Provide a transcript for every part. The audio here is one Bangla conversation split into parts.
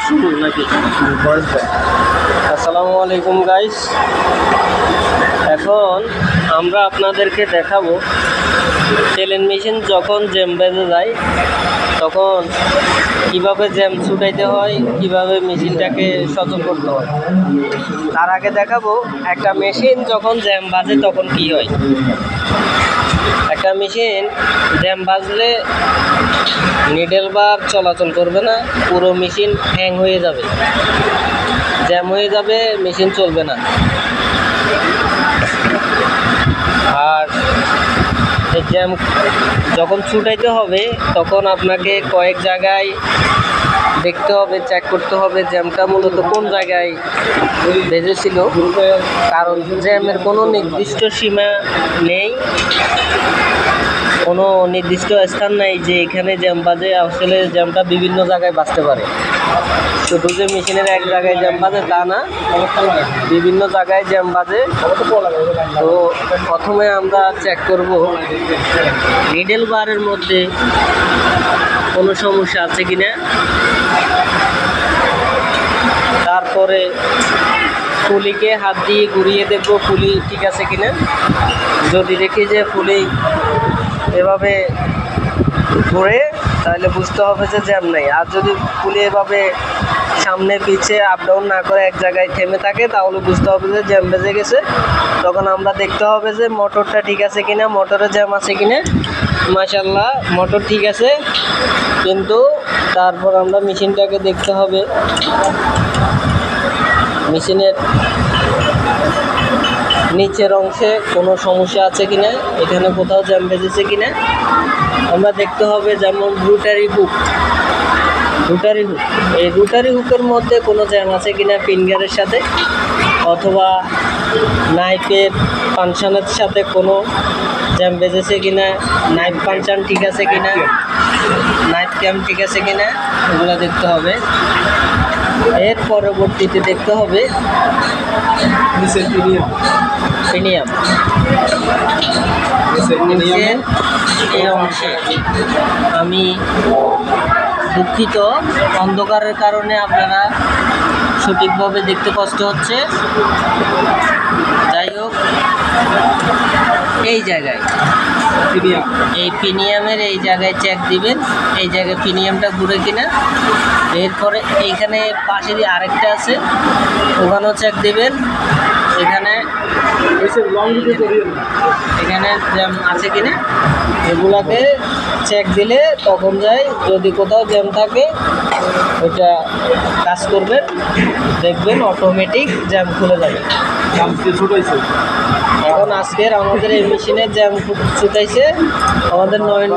শুনুন নাকি? আসসালামু আলাইকুম গাইস। এখন আমরা আপনাদেরকে দেখাবো টেলিং মেশিন যখন জ্যাম বেজে যায় তখন কিভাবে জ্যাম ছুটাইতে হয়, কিভাবে মেশিনটাকে সচল করতে হয়। তার আগে দেখাবো একটা মেশিন যখন জ্যাম বাজে তখন কি হয়। একটা মেশিন জ্যাম বাজলে নিডেল বার চলাচল করবে না, পুরো মেশিন হ্যাং হয়ে যাবে, জ্যাম হয়ে যাবে, মেশিন চলবে না। আর এই জ্যাম যখন ছুটাইতে হবে তখন আপনাকে কয়েক জায়গায় দেখতে হবে, চেক করতে হবে জ্যামটা মূলত কোন জায়গায় বেজেছিল। কারণ জ্যামের কোনো নির্দিষ্ট সীমা নেই, কোনো নির্দিষ্ট স্থান নেই যে এখানে জ্যাম বাজে। আসলে জ্যামটা বিভিন্ন জায়গায় বাজতে পারে, শুধু যে মেশিনের এক জায়গায় জ্যাম বাজে তা না, বিভিন্ন জায়গায় জ্যাম বাজে। তো প্রথমে আমরা চেক করব নিডেল বারের মধ্যে কোনো সমস্যা আছে কিনা, তারপরে পুলিকে হাত দিয়ে ঘুরিয়ে দেখব পুলি ঠিক আছে কিনা। যদি দেখি যে পুলি এভাবে ঘুরে তাহলে বুঝতে হবে যে জ্যাম নেই। আর যদি পুলি এভাবে সামনে পিছে আপ ডাউন না করে এক জায়গায় থেমে থাকে তাহলে বুঝতে হবে যে জ্যাম বেজে গেছে। তখন আমরা দেখতে হবে যে মোটরটা ঠিক আছে কিনা, মোটরে জ্যাম আছে কিনা। মাশাআল্লাহ মোটর ঠিক আছে, কিন্তু তারপর আমরা মেশিনটাকে দেখতে হবে মেশিনের নিচের অংশে কোনো সমস্যা আছে কিনা, এখানে কোথাও জ্যাম বেজেছে কিনা আমরা দেখতে হবে। যেমন রোটারি হুক, এই রোটারি হুকের মধ্যে কোনো জ্যাম আছে কিনা ফিঙ্গারের সাথে, অথবা নাইফের ফাংশনের সাথে কোনো জ্যাম বেজেছে কিনা, নাইফ ফাংশন ঠিক আছে কিনা, নাইফ ক্যাম ঠিক আছে কিনা, এগুলো দেখতে হবে। এর পরবর্তীতে দেখতে হবে পিনিয়াম, এই অংশে আমি দুঃখিত, অন্ধকারের কারণে আপনারা সঠিকভাবে দেখতে কষ্ট হচ্ছে। যাই হোক, এই জায়গায় এই পিনিয়ামের এই জায়গায় চেক দিবেন, এই জায়গায় পিনিয়ামটা ঘুরে কিনা। এরপরে এইখানে পাশে দিয়ে আরেকটা আছে, ওখানেও চেক দিবেন। এখানে জ্যাম আছে কিনা এগুলাকে চেক দিলে তখন যায়। যদি কোথাও জ্যাম থাকে ওইটা কাজ করবেন, দেখবেন অটোমেটিক জ্যাম খুলে যাবে। এখন আজকের আমাদের এই মেশিনের জ্যাম ছুটাইছে আমাদের নয়ন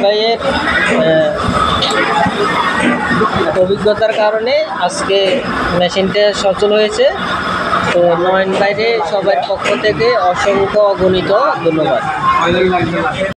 ভাইয়ের অভিজ্ঞতার কারণে আজকে মেশিনটা সচল হয়েছে। তো নয়ন ভাইয়ের সবার পক্ষ থেকে অসংখ্য অগণিত ধন্যবাদ।